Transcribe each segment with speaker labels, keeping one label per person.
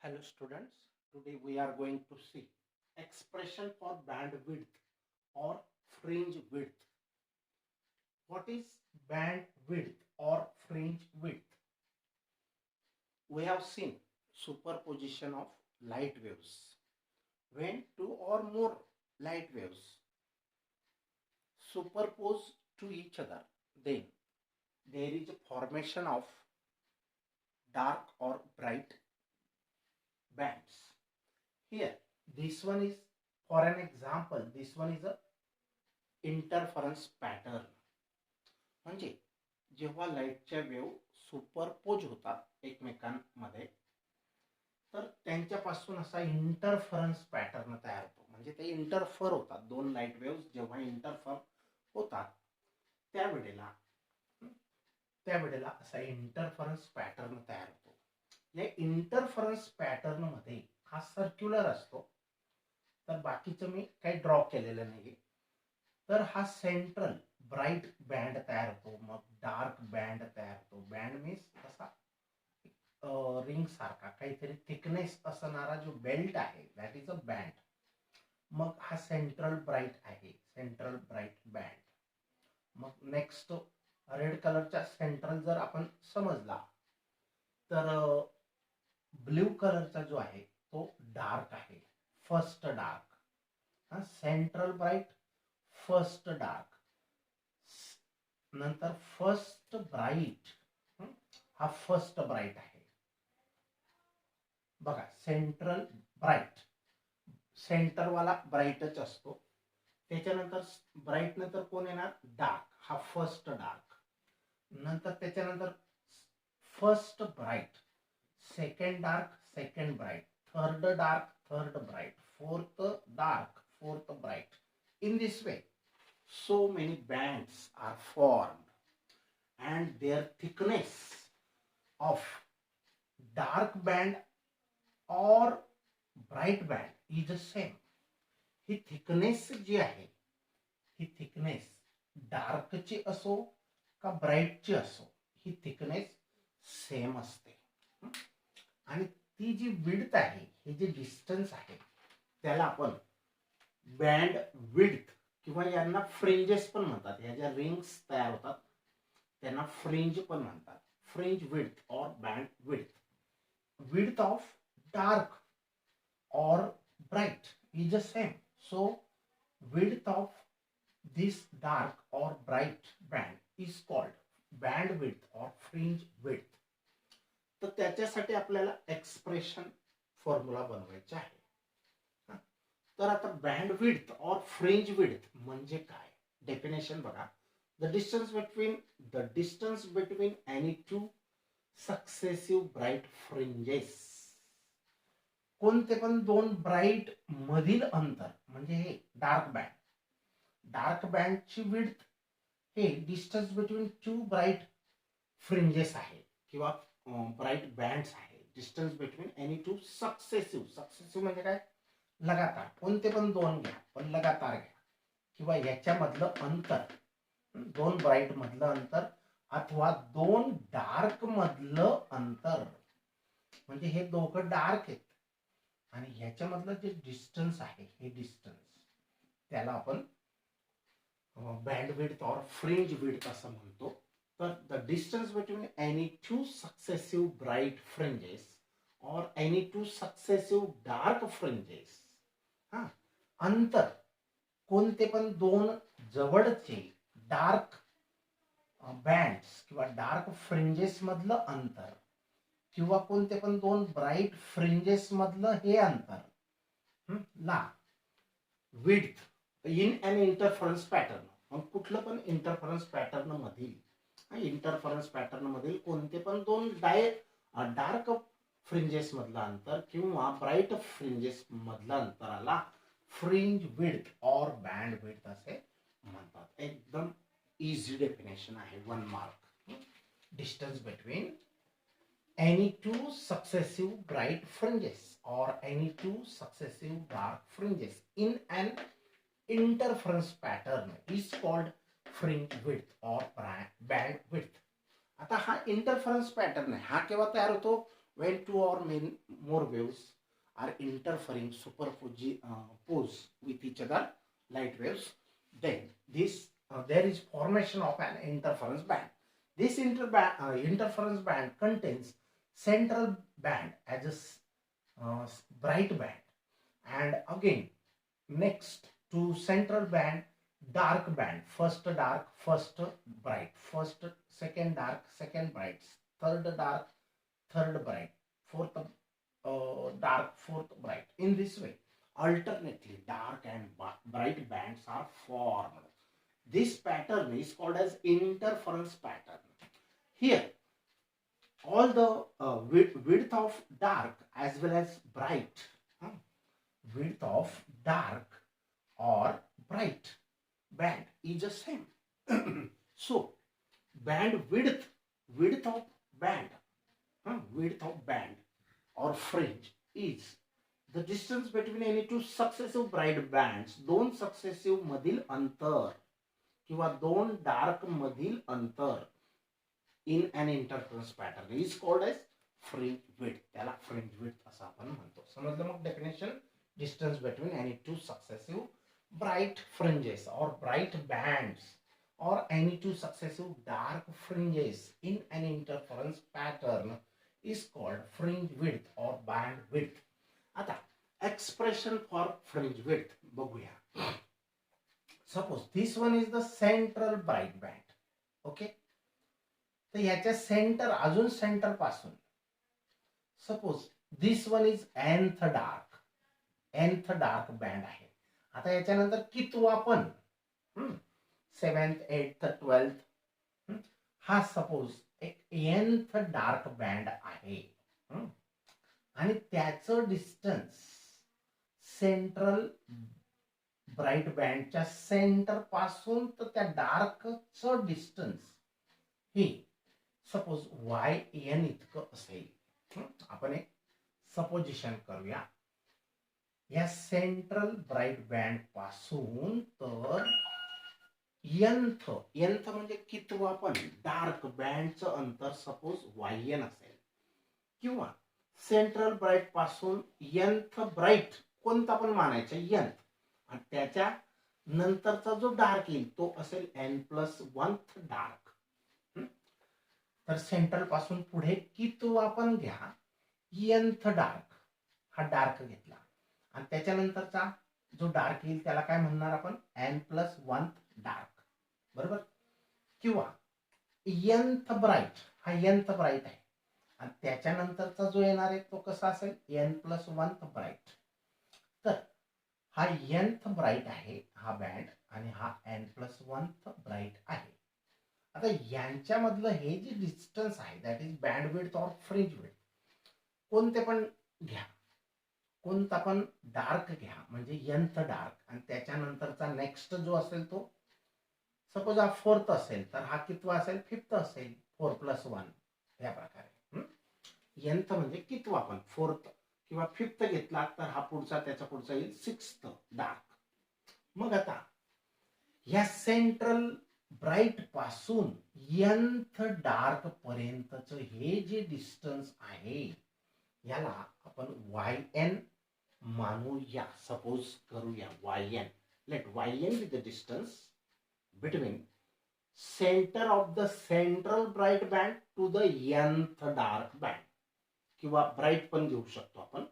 Speaker 1: Hello students, today we are going to see expression for bandwidth or fringe width. What is bandwidth or fringe width? We have seen superposition of light waves. When two or more light waves superpose to each other, then there is a formation of dark or bright bands. Here, this one is, for an example, this one is a interference pattern. म्हणजे जेव्हा लाईटच्या wave superpose होतात एकमेकांमध्ये तर त्यांच्यापासून असा interference pattern तयार होतो. म्हणजे ते इंटरफर होतात, दोन लाईट वेव्ह जेव्हा इंटरफर होतात त्यावेळेला असा इंटरफरन्स पॅटर्न तयार होतो. या इंटरफरन्स पॅटर्न मध्ये हा सर्क्युलर असतो. तर बाकीचं मी काही ड्रॉ केलेलं नाही. तर हा सेंट्रल ब्राईट बँड तयार होतो, मग डार्क बँड तयार होतो. बँड मीन्स असा रिंग सारखा काहीतरी थिकनेस असणारा जो बेल्ट आहे, दॅट इज अ बँड. मग हा सेंट्रल ब्राईट आहे, सेंट्रल ब्राईट बँड. मग नेक्स्ट रेड कलरचा सेंट्रल जर आपण समजला तर ब्ल्यू कलरचा जो आहे तो डार्क आहे, first dark. Central bright, first dark, नंतर फर्स्ट ब्राईट. हा फर्स्ट ब्राईट आहे बघा. सेंट्रल ब्राईट, सेंटरवाला ब्राईटच असतो. त्याच्यानंतर ब्राईट नंतर कोण येणार? डार्क. हा फर्स्ट डार्क. नंतर त्याच्यानंतर first bright, second dark, second bright, third dark, third bright, fourth dark, fourth bright. In this way, so many bands are formed and their thickness of dark band or bright band is the same. ही thickness जी आहे, ही thickness डार्कची असो का ब्राईटची असो, ही thickness same असते. आणि ती जी विड्थ आहे, हे जे डिस्टन्स आहे, त्याला आपण बँड विड्थ किंवा यांना फ्रिंजेस पण म्हणतात. या ज्या रिंग्स तयार होतात त्यांना फ्रिंज पण म्हणतात. फ्रिंज विड्थ और band width. Width of dark और bright is the same. So width of this dark और bright band is called band width और फ्रिंज विड्थ. तर त्याच्यासाठी आपल्याला एक्सप्रेशन फॉर्म्युला बनवायचा आहे. तर आता बँड विड्थ और फ्रिंज विड्थ म्हणजे काय? डेफिनेशन बघा. The distance between any two successive bright fringes. कोणते पण दोन ब्राईट मधील अंतर म्हणजे हे डार्क बँड. डार्क बँडची विड्थ हे distance between two bright fringes आहे किंवा ब्राईट बँड्स आहे. Distance between any two successive म्हणजे काय? लगातार. कोणते पण दोन घ्या, पण लगातार घ्या. किंवा याच्यामधलं अंतर, दोन ब्राईट मधलं अंतर अथवा दोन डार्क मधलं अंतर. म्हणजे हे दोघं डार्क आहेत आणि ह्याच्यामधलं जे डिस्टन्स आहे, हे डिस्टन्स त्याला आपण बँड विड्थ और फ्रिंज विड्थ असं म्हणतो. तर the distance between any two successive bright fringes और any two successive dark fringes. अंतर, कोणते पण दोन जवळचे डार्क बँड्स किंवा डार्क फ्रिंजेस मधलं अंतर किंवा कोणते पण दोन ब्राईट फ्रिंजेस मधलं हे अंतर ला width in an interference pattern. मग कुठलं पण इंटरफरन्स पॅटर्न मधील कोणते पण दोन डार्क फ्रिंजेस मधलं अंतर किंवा ब्राईट फ्रिंजेस मधलं अंतराला फ्रिंज विड्थ और बँड विड्थ असे म्हणतात. एकदम इझी डेफिनेशन आहे, 1 mark. Distance between any two successive bright fringes और any two successive dark fringes in an interference pattern is called fringe width और बँड विड्थ. आता हा इंटरफरन्स पॅटर्न आहे, हा केव्हा तयार होतो? when two or more waves are interfering pose with each other, light waves, then this there is formation of an interference band. This interference band contains central band as a bright band, and again next to central band, dark band, first dark, first bright, first second dark, second bright, third dark, third bright, fourth dark, fourth bright. In this way, alternately dark and bright bands are formed. This pattern is called as interference pattern. Here, all the width of dark as well as bright, width of dark or bright band is the same. So, band width of band, width of band or fringe is the distance between any two successive bright bands. दोन successive मधील अंतर किंवा दोन dark मधील अंतर in an interference pattern is called as fringe width. त्याला fringe width असं आपण म्हणतो. समजलं मग definition? Distance between any two successive bright fringes or bright bands or any two successive dark fringes in an interference pattern is called fringe width or band width. आता expression for fringe width बघूया. Suppose this one is the central bright band. Okay, तर याच्या centre, अजून centre पासून suppose this one is nth dark band आहे. आता याच्यानंतर कितवा पण 7th 8th 12th हा सपोज एक nth डार्क बँड आहे आणि त्याचं डिस्टन्स सेंट्रल ब्राईट बँडच्या सेंटर पासून तर त्या डार्कचं डिस्टन्स हे सपोज yn इतकं असेल. आपण एक सपोजिशन करूया. या सेंट्रल ब्राईट बँड पासून तर nth म्हणजे कितवा पण डार्क बँडचं अंतर सपोज yn असेल किंवा सेंट्रल ब्राईट पासून nth ब्राईट कोणता पण मानायचा n आणि त्याच्या नंतरचा जो डार्क येईल तो असेल n+1th डार्क. तर सेंट्रल पासून पुढे कितवा पण घ्या, nth डार्क हा डार्क घेतला आणि त्याच्यानंतरचा जो डार्क येईल त्याला काय म्हणणार आपण, n+1th डार्क, बरोबर. किंवा nth ब्राईट हा nth ब्राईट आहे आणि त्याच्यानंतरचा जो येणार आहे तो कसा असेल, n+1th ब्राईट. तर हा nth ब्राईट आहे हा बँड आणि हा n+1th ब्राईट आहे. आता यांच्यामधलं हे जे डिस्टन्स आहे that is band width or fringe width, कोणते पण घ्या, कोणता पण डार्क घ्या म्हणजे nth डार्क आणि त्याच्यानंतरचा नेक्स्ट जो असेल तो सपोज हा 4th असेल तर हा कितवा असेल, 5th असेल, 4+1 या प्रकारे. nth म्हणजे कितवा पण 4th किंवा 5th घेतला तर हा पुढचा त्याचा पुढचा येईल 6th डार्क. मग आता या सेंट्रल ब्राईट पासून nth डार्क पर्यंतचं हे जे डिस्टन्स आहे याला आपण yn मानूया, सपोज करूया yn. Let yn be the distance between centre of the central bright band to the nth dark band किंवा ब्राईट पण घेऊ शकतो आपण,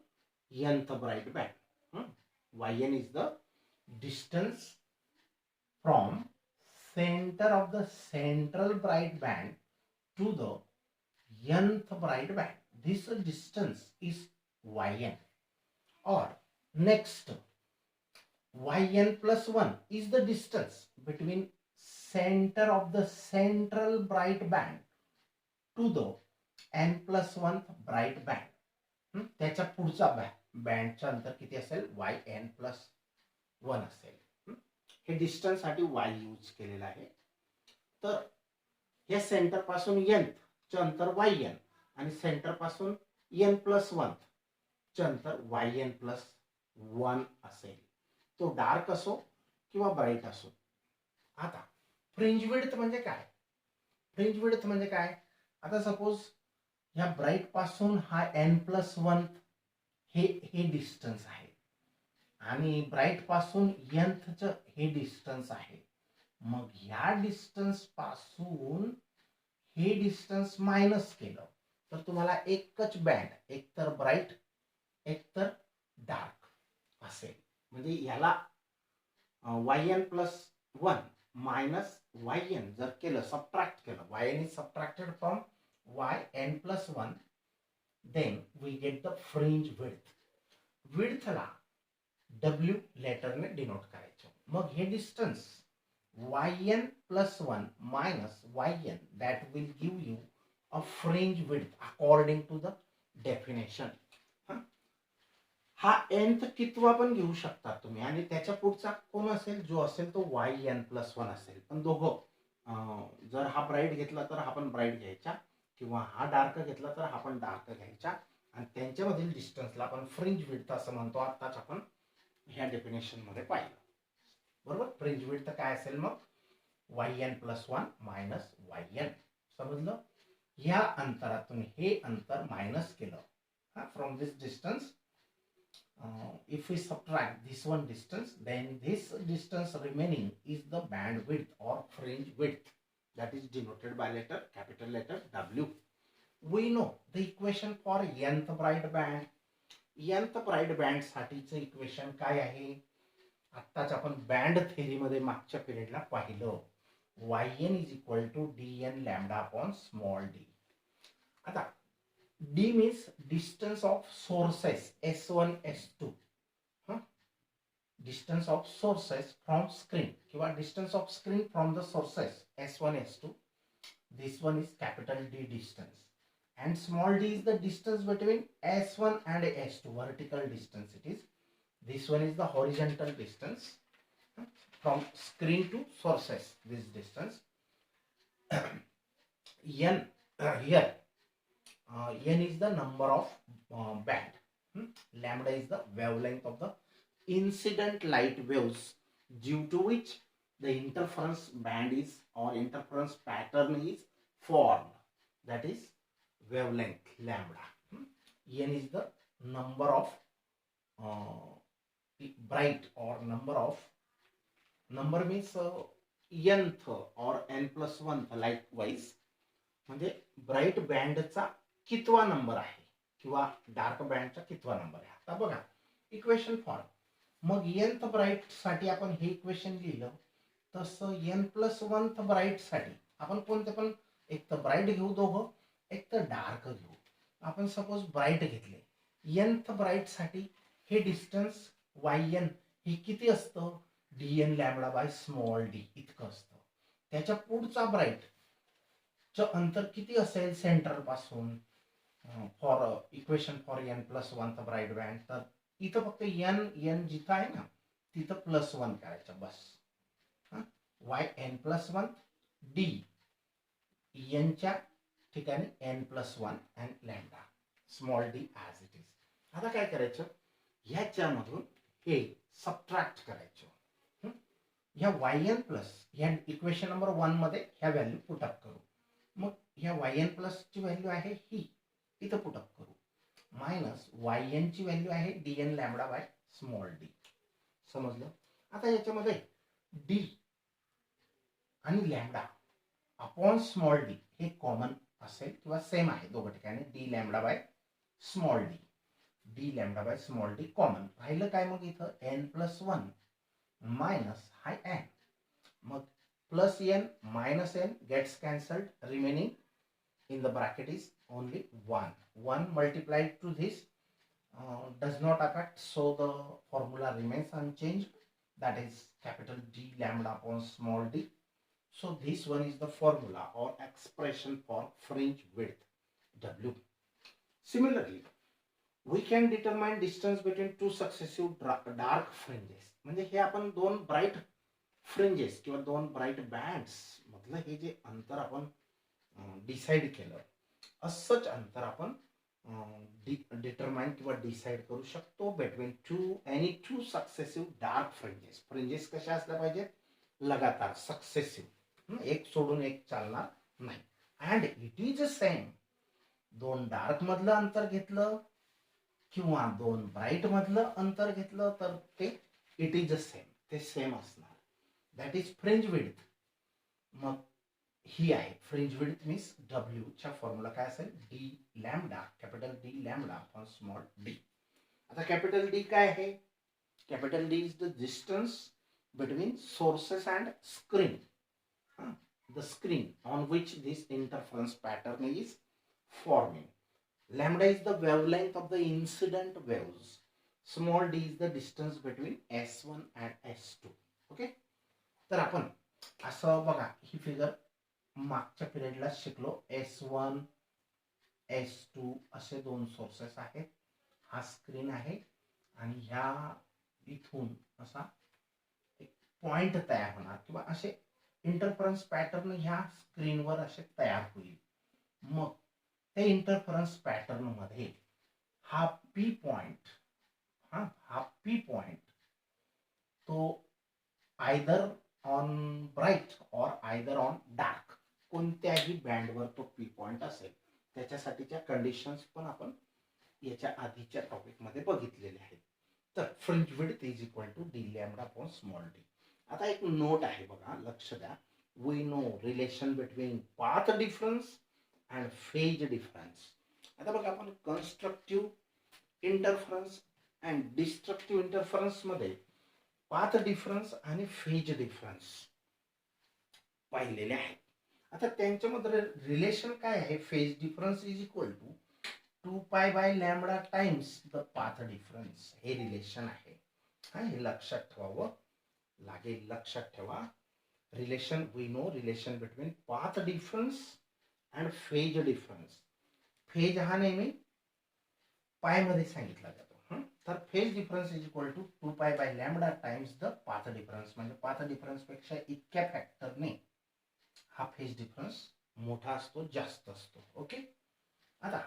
Speaker 1: nth bright band. yn is the distance from center of the central bright band to the nth bright band. This distance is yn. Or next, yn+1 is the distance between center of the central bright band to the n+1th bright band. त्याच्या पुढचा बँडचं अंतर किती असेल, yn+1 असेल. हे distance साठी y use केलेला आहे. तर या सेंटर पासून n चे अंतर yn आणि सेंटर पासून n+1 चे अंतर yn+1 असेल. तो डार्क असो किंवा ब्राईट असो. आता फ्रिंज विड्थ म्हणजे काय, फ्रिंज विड्थ म्हणजे काय, आता सपोज या ब्राईट पासून हा n+1 हे डिस्टन्स आहे आणि ब्राईट पासून nth हे डिस्टन्स आहे. मग ह्या डिस्टन्स पासून हे डिस्टन्स मायनस केलं तर तुम्हाला एकच बँड, एकतर ब्राईट एकतर डार्क असेल. म्हणजे याला yn+1 मायनस yn जर केलं, सबट्रॅक्ट केलं, yn is subtracted from yn+1, then we get the fringe width. विड्थला w लेटरने डिनोट करायचं. मग हे distance yn+1 minus yn, that will give you a fringe width according to the definition. हा nth कितवा पण घेऊ शकता तुम्ही आणि त्याच्या पुढचा कोण असेल, जो असेल तो yn+1 असेल. पण दोघं जर हा ब्राईट घेतला तर हा पण ब्राईट घ्यायचा किंवा हा डार्क घेतला तर हा पण डार्क घ्यायचा आणि त्यांच्यामधील डिस्टन्सला आपण फ्रिंज विड्थ असं म्हणतो. आताच आपण ह्या डेफिनेशन मध्ये पाहिलं, बरोबर. फ्रिंज विड्थ काय असेल मग yn+1 मायनस yn. समजलं. ह्या अंतरातून हे अंतर मायनस केलं from this distance. If we subtract this one distance, then this distance remaining is the band width or fringe width, that is denoted by capital letter W. We know the equation for nth bright band. nth bright band साठीचं equation काय आहे, आत्ताच आपण band theory मध्ये मागच्या पिरियडला पाहिलं. yn is equal to dn lambda upon small d. आता d means distance of sources s1 s2, distance of sources from screen किंवा distance of screen from the sources s1 s2. This one is capital D distance and small d is the distance between s1 and s2, vertical distance it is. This one is the horizontal distance from screen to sources, this distance. n here n is the number of band, lambda is the wavelength of the incident light waves due to which the interference band is or interference pattern is formed, that is wavelength lambda. n is the number of bright or number means nth or n+1 likewise, म्हणजे bright बँडचा कितवा number आहे किंवा dark बँडचा कितवा number आहे. आता बघा इक्वेशन फॉर्म. मग nth ब्राईट साठी आपण हे इक्वेशन लिहिलं, तसं n+1th ब्राईट साठी आपण कोणते पण एक तर ब्राईट घेऊ दोघं, एक तर डार्क घेऊ. आपण सपोज ब्राईट घेतले, nth ब्राईट साठी हे डिस्टन्स yn हे किती असतं, dn lambda by small d इतकं असतं. त्याच्या पुढचा ब्राईट च अंतर किती असेल सेंटर पासून, for equation for n+1th bright band, तर इथं फक्त n जिथं आहे ना तिथं +1 करायचं बस. yn+1 d n च्या ठिकाणी n+1 and lambda small d as it is. आता काय करायचं, ह्याच्यामधून हे सबट्रॅक्ट करायचं. ह्या yn प्लस ह्या इक्वेशन नंबर 1 मध्ये ह्या व्हॅल्यू पुटअप करू. मग ह्या yn प्लस ची व्हॅल्यू आहे ही, इथं पुटअप करू. मायनस yn ची व्हॅल्यू आहे dn lambda by small d. समजलं. आता याच्यामध्ये d आणि लॅम्बडा अपॉन स्मॉल d हे कॉमन असेल किंवा सेम आहे दोघं ठिकाणी, d lambda by small d, d lambda by small d common राहिलं. काय मग इथं n+1 मायनस हाय n, मग plus n minus n gets cancelled, remaining in the bracket is only 1. 1 multiplied to this does not affect, so the formula remains unchanged, that is capital D lambda upon small d. So this one is the formula or expression for fringe width W. Similarly, we can determine distance between two successive dark fringes. म्हणजे हे आपण दोन bright fringes किंवा दोन bright bands मधलं हे जे अंतर आपण डिसाइड केलं, असंच अंतर आपण डिटरमाइन किंवा डिसाइड करू शकतो between any two successive dark fringes. Fringes कशा असल्या पाहिजेत, लगातार सक्सेसिव्ह, एक सोडून एक चालणार नाही. अँड इट इज सेम दोन डार्क मधलं अंतर घेतलं किंवा दोन ब्राईट मधलं अंतर घेतलं तर ते इट इज द सेम, ते सेम असणार. That is fringe width. मग ही आहे फ्रिंज विड्थ मीन्स डब्ल्यू च्या फॉर्म्युला काय असेल, D lambda, capital D lambda upon small d. आता कॅपिटल डी काय आहे, capital D is the distance between sources and screen, the screen on which this interference pattern is forming. Lambda is the wavelength of the incident waves. Small d is the distance between S1 and S2. Okay? तर आपण असं बघा, ही figure मागच्या पिरियडला शिकलो. S1 S2 असे दोन sources आहेत. हा स्क्रीन आहे आणि ह्या इथून असा एक पॉइंट तयार होणार किंवा असे इंटरफरन्स पॅटर्न ह्या स्क्रीनवर असे तयार होईल. मग त्या इंटरफरन्स पॅटर्न मध्ये हा पी पॉइंट, हा पी पॉइंट तो आयदर ऑन ब्राईट और आयदर ऑन डार्क कोणत्याही बँडवर तो पी पॉइंट असेल. त्याच्यासाठीच्या कंडिशन्स पण आपण याच्या आधीच्या टॉपिक मध्ये बघितलेले आहेत. तर fringe width is equal to D lambda upon small d. आता एक नोट आहे बघा, लक्ष द्या. We know relation between path difference and phase difference. आता बघा, आपण constructive interference and destructive interference मध्ये पाथ डिफरन्स आणि फेज डिफरन्स पाहिलेले आहेत. आता त्यांच्यामध्ये रिलेशन काय आहे, phase difference is equal to 2 pi lambda times the path difference. हे रिलेशन आहे. हे लक्षात ठेवावं लागेल. लक्षात ठेवा, relation we know relation between path difference and phase difference. Phase हा नेहमी पाय मध्ये सांगितला जातो. तर phase difference is equal to 2 pi lambda times the path difference. म्हणजे पाथ डिफरन्स पेक्षा इतक्या फॅक्टरने हा फेज डिफरन्स मोठा असतो, जास्त असतो. ओके. आता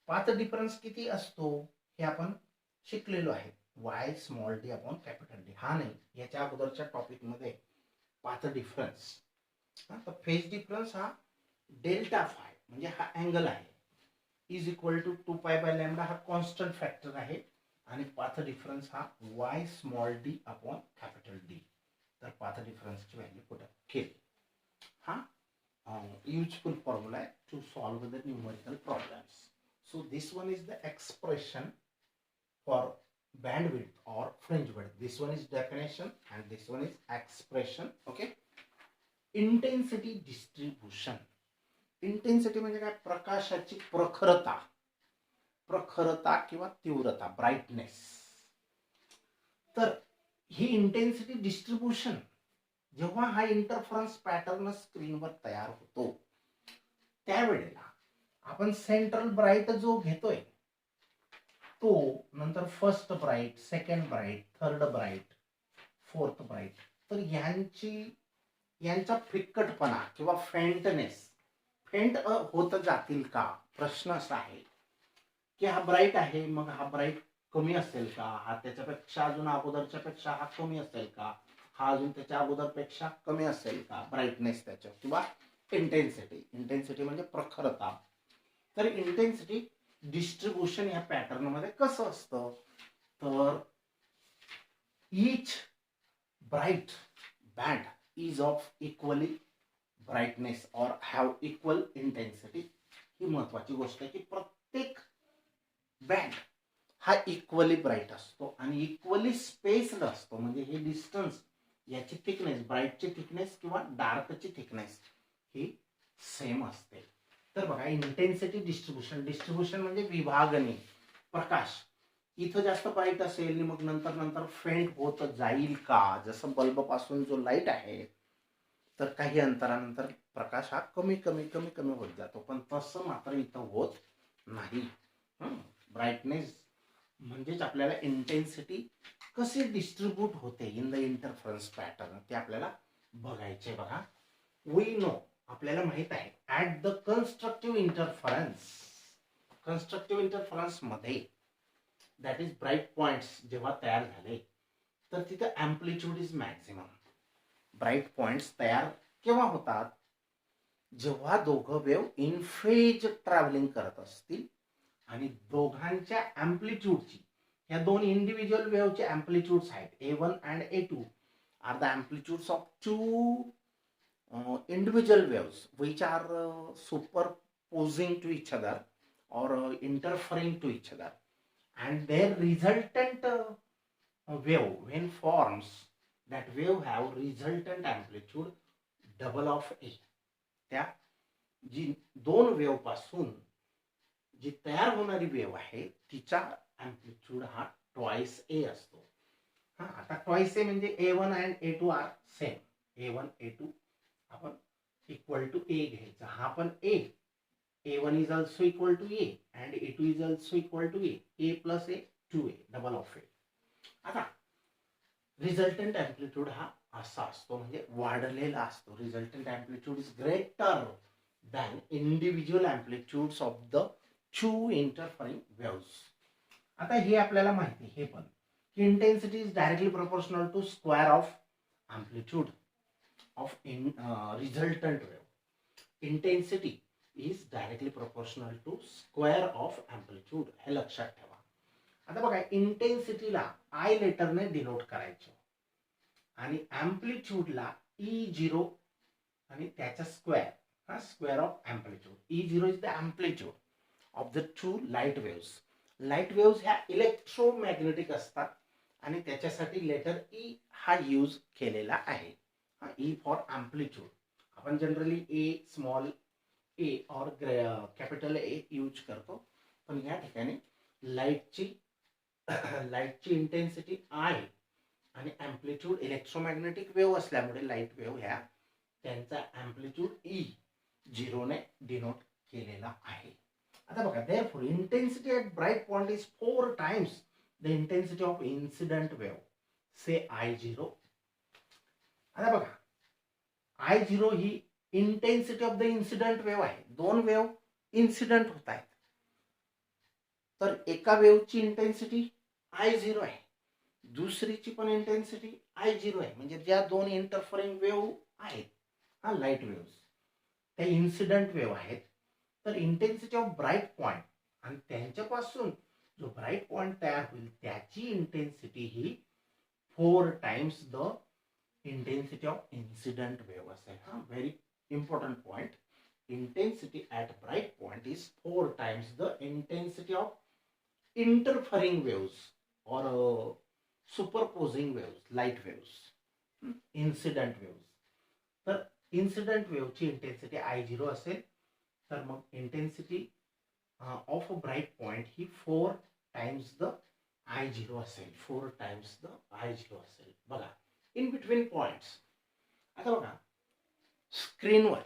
Speaker 1: पाथ डिफरन्स किती असतो हे आपण शिकलेलो आहे. Y small D upon capital D. हा नाही, याच्या अगोदरच्या टॉपिक मध्ये पाथ डिफरन्स. तर फेज डिफरन्स हा डेल्टा फाय म्हणजे हा अँगल आहे, is equal to 2 pi lambda हा कॉन्स्टंट फॅक्टर आहे आणि पाथ डिफरन्स हा Y small D upon capital D. तर पाथ डिफरन्सची व्हॅल्यू कुठे केली. हा useful formula to solve the numerical problems. So this one is the expression for bandwidth or fringe width. This one is definition and this one is expression. Okay. Intensity distribution. Intensity म्हणजे काय, प्रकाशाची प्रखरता, प्रखरता किंवा तीव्रता, brightness. तर ही intensity distribution जेव्हा हा interference pattern स्क्रीनवर तयार होतो त्यावेळेला आपण सेंट्रल ब्राईट जो घेतोय तो नंतर first bright, second bright, third bright, fourth bright, तर यांचा फिक्कटपणा किंवा फेंटनेस फेंट होत जातील का. प्रश्न असा आहे की हा ब्राईट आहे, मग हा ब्राईट कमी असेल का, हा त्याच्यापेक्षा अजून अगोदरच्या पेक्षा हा कमी असेल का, हा अजून त्याच्या अगोदरपेक्षा कमी असेल का ब्राईटनेस त्याच्या, किंवा इंटेन्सिटी. इंटेन्सिटी म्हणजे प्रखरता. तर इंटेन्सिटी डिस्ट्रीब्यूशन या पॅटर्न मध्ये कसं असतं, तर each bright band is of equally brightness और हॅव इक्वल इंटेन्सिटी. ही महत्वाची गोष्ट आहे की प्रत्येक बँड हा इक्वली ब्राईट असतो आणि इक्वली स्पेस्ड असतो. म्हणजे हे डिस्टन्स, याची थिकनेस, ब्राईटची थिकनेस किंवा डार्कची थिकनेस ही सेम असते. तर बघा, इंटेन्सिटी डिस्ट्रीब्यूशन, डिस्ट्रीब्यूशन म्हणजे विभागणी. प्रकाश इथं जास्त ब्राईट असेल मग नंतर नंतर फेंट होत जाईल का, जसं बल्ब पासून जो लाईट आहे तर काही अंतरानंतर प्रकाश हा कमी कमी कमी कमी होत जातो, पण तसं मात्र इथं होत नाही. ब्राईटनेस म्हणजेच आपल्याला इंटेन्सिटी कशी डिस्ट्रीब्यूट होते इन द इंटरफरन्स पॅटर्न ते आपल्याला बघायचे. बघा, वी नो आपल्याला माहित आहे at the constructive interference, constructive interference मध्ये दॅट इज ब्राईट पॉइंट्स जेव्हा तयार झाले तर तिथे amplitude is maximum. Bright points तयार केव्हा होतात, जेव्हा दोघं वेव इन फेज ट्रॅव्हलिंग करत असतील आणि दोघांच्या अँप्लिट्यूडची, या दोन इंडिव्हिज्युअल वेवचे अँप्लिट्यूड्स आहेत A1 and A2 are the amplitudes of two individual waves which are superposing to each other or interfering to each other, and their resultant wave when forms, that wave have resultant amplitude double of A. त्या जी दोन wave पासून जी तयार होणारी wave आहे तिचा amplitude हा twice ए असतो. हा, आता ट्वाइस ए म्हणजे A1 and A2 R same. A1 A2 आपण इक्वल टू ए घ्यायचा. हा पण A1 is also equal to A and A2 is also equal to A plus A 2A double of A. आता रिझल्टंट अँप्लिट्यूड हा असा असतो, म्हणजे वाढलेला असतो. Resultant amplitude is greater than individual amplitudes of the two interfering waves. आता हे आपल्याला माहिती आहे, हे पण की intensity is directly proportional to square of amplitude of resultant wave. Intensity is directly proportional to square of amplitude. हे लक्षात ठेवा. आता बघा, इंटेन्सिटीला आय लेटरने डिनोट करायचं आणि अँप्लिट्यूडला E0 आणि त्याचा स्क्वेअर, हा square of amplitude. E0 is the amplitude of the to light waves. Light waves ह्या इलेक्ट्रोमॅग्नेटिक असतात आणि त्याच्यासाठी लेटर ई हा यूज केलेला आहे. E for amplitude. आपण जनरली ए स्मॉल ए और कॅपिटल ए यूज करतो, पण या ठिकाणी लाईटची इंटेन्सिटी आय आणि अँप्लिट्यूड इलेक्ट्रोमॅग्नेटिक वेव्ह असल्यामुळे लाईट वेव्ह ह्या त्यांचा अँप्लिट्यूड E0 ने डिनोट केलेला आहे. आता बघा, therefore intensity at bright point is 4 times the intensity of incident wave, say I0. आता बघा, I0 he intensity of the incident wave आहे. दोन वेव्ह इन्सिडेंट होत आहेत, तर एका वेव्हची इंटेन्सिटी I0 आहे, दुसरीची पण इंटेन्सिटी I0 आहे. म्हणजे ज्या दोन इंटरफरिंग वेव्ह आहेत, हा लाईट वेव्स, त्या इन्सिडेंट वेव्ह आहेत. तर इंटेन्सिटी ऑफ ब्राईट पॉइंट आणि त्यांच्यापासून जो ब्राईट पॉइंट तयार होईल त्याची intensity he 4 times the intensity of incident wave असेल. हा, very important point. Intensity at bright point is 4 times the intensity of interfering waves or superposing waves, light waves, incident waves. तर incident wave ची intensity I0 असेल, तर मग intensity of a bright point he 4 times the I0 असेल. 4 times the I0 असेल. बघा, in between points. आता बघा, स्क्रीनवर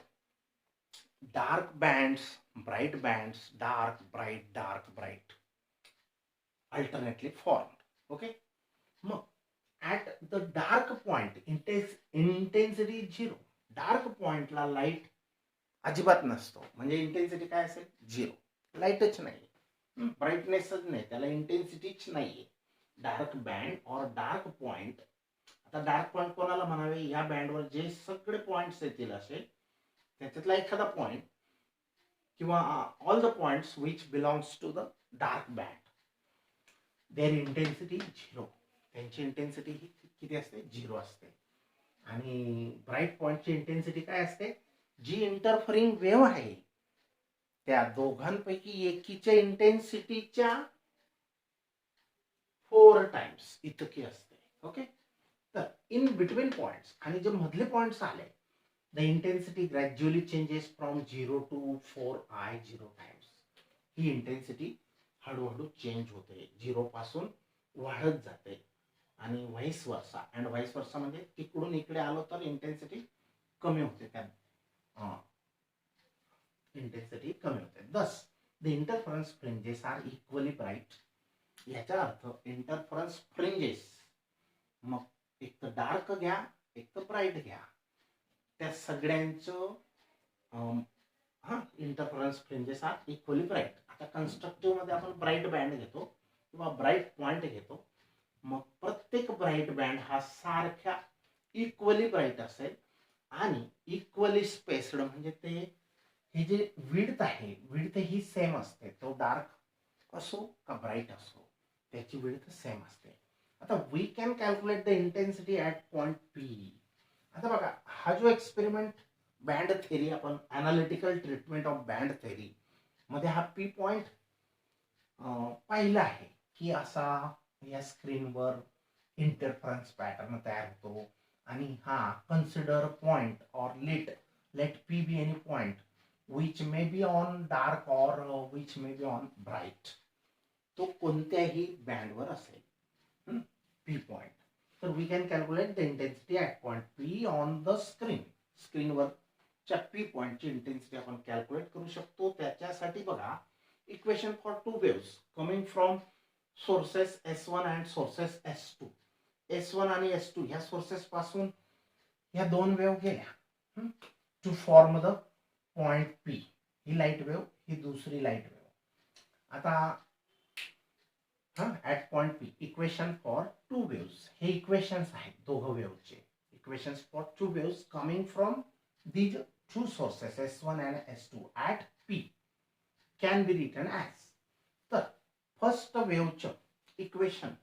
Speaker 1: dark bands, bright bands, dark bright, dark bright alternately formed. Okay, मग at the dark point intensity 0. Dark पॉइंटला light अजिबात नसतो, म्हणजे इंटेन्सिटी काय असेल? 0. लाईटच नाही, ब्राईटनेसच नाही, त्याला इंटेन्सिटीच नाहीये. डार्क बँड और डार्क पॉइंट. आता डार्क पॉइंट कोणाला म्हणावे? या बँडवर जे सगळे पॉइंट्स येतील असेल त्याच्यातला एखादा पॉइंट किंवा all the points which belongs to the dark band, their intensity 0. त्यांची इंटेन्सिटी ही किती असते? 0 असते. आणि ब्राईट पॉइंटची इंटेन्सिटी काय असते? जी इंटरफरिंग वेव्ह आहे त्या दोघांपैकी एकीच्या इंटेन्सिटीच्या 4 टाइम्स इतकी असते. ओके, तर इन बिटवीन पॉइंट्स, आणि जे मधले पॉइंट्स आले, the intensity gradually changes from 0 to 4I0 times. He intensity हळूहळू चेंज होते, 0 पासून वाढत जाते आणि व्हाईस वर्सा. अँड व्हाईस वर्सा म्हणजे तिकडून इकडे आलो तर इंटेन्सिटी कमी होते, त्या इंटेन्सिटी कमी होते. Thus the interference fringes are equally bright. याचा अर्थ इंटरफरन्स फ्रिंजेस, मग एक तर डार्क घ्या, एक तर ब्राईट घ्या, त्या सगळ्यांचं interference fringes are equally bright. आता कन्स्ट्रक्टिव्ह मध्ये आपण ब्राईट बँड घेतो किंवा ब्राईट पॉइंट घेतो, मग प्रत्येक ब्राईट बँड हा सारख्या इक्वली ब्राईट असेल आणि इक्वल इक्वली स्पेस्ड म्हणजे ते हे जे विड्थ आहे, विड्थ ही सेम असते. तो डार्क असो का ब्राईट असो, त्याची विड्थ सेम असते. आता we can calculate the intensity at point P. आता बघा, हा जो एक्सपेरिमेंट बँड थेरी, आपण analytical treatment of band theory मध्ये हा पी पॉइंट पाहिला आहे की असा या स्क्रीनवर इंटरफरन्स पॅटर्न तयार होतो. आणि हा कन्सिडर पॉइंट और let P be any point which may be on dark और which may be on bright. तो कोणत्याही बँडवर असेल पी पॉइंट. तर we can calculate the intensity at point P on the screen. स्क्रीनवरच्या पी पॉइंटची intensity आपण कॅल्क्युलेट करू शकतो. त्याच्यासाठी बघा, equation for two waves coming from sources S1 and sources S2. S1 आणि S2 ह्या सोर्सेस पासून ह्या दोन वेव्ह गेल्या to form the point P. ही लाईट वेव्ह, ही दुसरी लाईट वेव्ह. आता at point P equation for two waves, हे इक्वेशन्स आहेत दोघं वेव्हचे. Equations for two waves coming from these two sources S1 and S2 at P can be written as. तर first वेव्हचं equation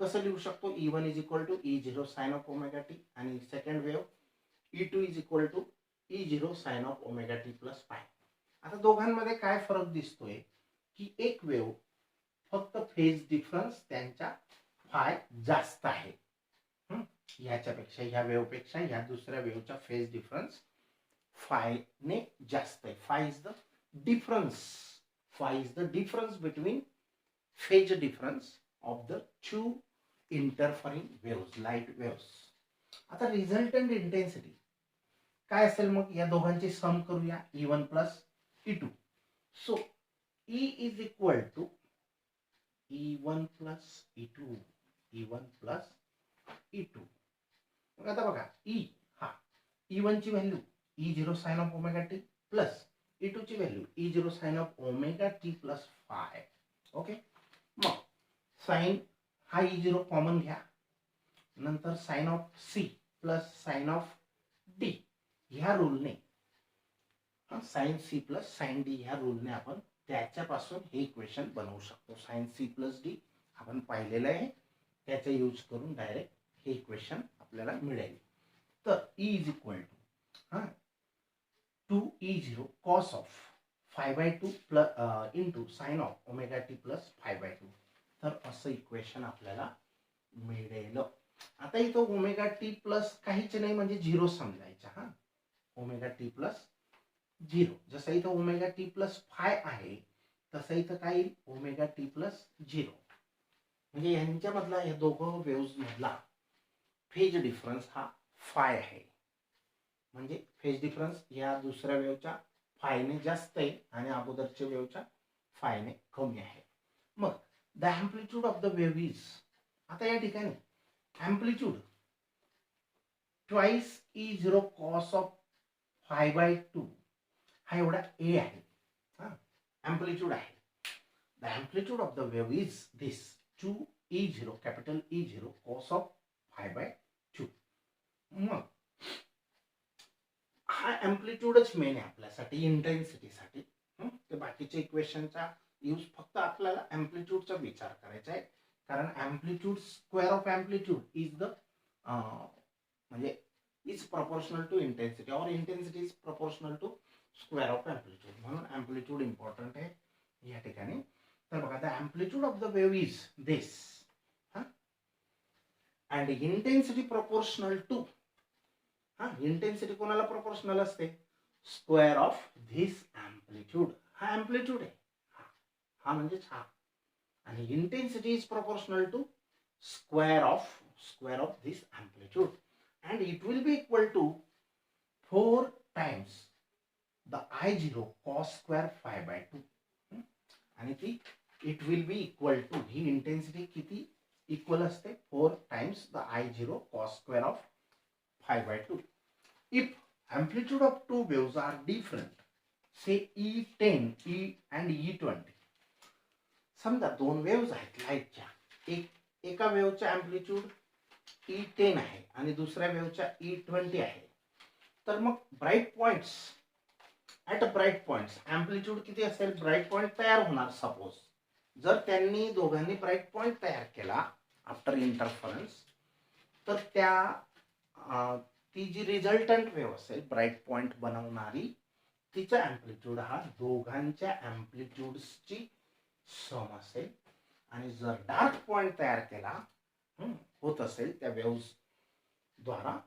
Speaker 1: कसं लिहू शकतो? E1 is equal to E0 sine of omega T, आणि second wave E2 is equal to E0 sine of omega T plus phi. आता दोघांमध्ये काय फरक दिसतोय की एक वेव्ह फक्त फेज डिफरन्स त्यांच्या फाय जास्त आहे. ह्याच्यापेक्षा, ह्या वेव्हपेक्षा ह्या दुसऱ्या वेव्हचा फेज डिफरन्स फाय ने जास्त आहे. Phi is the difference, phi is the difference between phase difference of the two interfering waves, light waves. आता रिझल्टंट इंटेन्सिटी काय असेल मग? या दोघांची सम करूया, E1 plus E2. So E is equal to E1 plus E2, E1 plus E2. मग आता बघा, E हा E1 ची value E0 sine of omega T plus E2 ची value E0 sine of omega T plus five. Okay, मग sine हा E0 common घ्या, नंतर sine of C plus sine of D ह्या रूलने, sine C plus sine D ह्या रूलने आपण त्याच्यापासून हे इक्वेशन बनवू शकतो. साइन C प्लस D आपण पाहिलेलं आहे, त्याचा यूज करून डायरेक्ट हे इक्वेशन आपल्याला मिळेल. तर E is equal to 2E0 cos of 5/2 plus into sine of omega T plus 5/2. तर असं इक्वेशन आपल्याला मिळेल. आता इथं ओमेगा टी प्लस काहीच नाही म्हणजे झिरो समजायचा. ओमेगा टी प्लस झिरो, जसं इथं ओमेगा टी प्लस फाय आहे तसं इथं काय ओमेगा टी प्लस झिरो. म्हणजे यांच्यामधला, या दोघं वेव्स मधला फेज डिफरन्स हा फाय आहे. म्हणजे फेज डिफरन्स या दुसऱ्या वेव्हच्या फायने जास्त आहे आणि अगोदरच्या वेव्हच्या फायने कमी आहे. मग the amplitude of the wave is, आता या ठिकाणी amplitude twice E0 cos of 5/2 हा एवढा ए आहे, एम्प्लिट्यूड आहे. The amplitude of the wave is this 2E0 capital E0 cos of 5/2. मग हा एम्प्लिट्यूडच मेन आहे आपल्यासाठी इंटेन्सिटीसाठी. ते बाकीच्या इक्वेशनचा यूज फक्त आपल्याला एम्प्लिट्यूडचा विचार करायचा आहे, कारण amplitude square of amplitude is the म्हणजे इज प्रपोर्शनल टू इंटेन्सिटी और intensity is proportional to square of amplitude. म्हणून एम्प्लिट्यूड इम्पॉर्टंट आहे या ठिकाणी. तर बघा, the amplitude of the wave is this and intensity proportional to, intensity कोणाला proportional असते? Square of this amplitude. हा एम्प्लिट्यूड आहे, हा म्हणजेच हा. आणि intensity is proportional to square of this amplitude and it will be equal to 4 times the I0 cos square 5/2. आणि ती it will be equal to, he intensity किती equal असते? 4 times the I0 cos square of 5/2. If amplitude of two waves are different, say E10 and E20, समजा दोन waves आहेत लाईटच्या, एका वेव्हचा amplitude E10 आहे आणि दुसऱ्या वेव्हचा E20 आहे. तर मग bright points at bright points amplitude किती असेल, ब्राईट पॉइंट तयार होणार सपोज जर त्यांनी दोघांनी ब्राईट पॉइंट तयार केला आफ्टर इंटरफरन्स, तर ती जी रिझल्टंट वेव्ह असेल ब्राईट पॉइंट बनवणारी तिचा ॲम्प्लिट्यूड हा दोघांच्या ॲम्प्लिट्यूड्सची सम असेल. आणि जर डार्क पॉइंट तयार केला होत असेल त्या वेव्स द्वारा,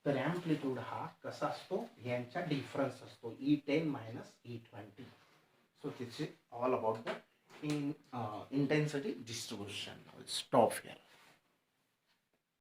Speaker 1: तर ॲम्प्लिट्यूड हा कसा असतो, यांच्या डिफरन्स असतो E10 minus E20. So this is all about the intensity distribution. I'll stop here.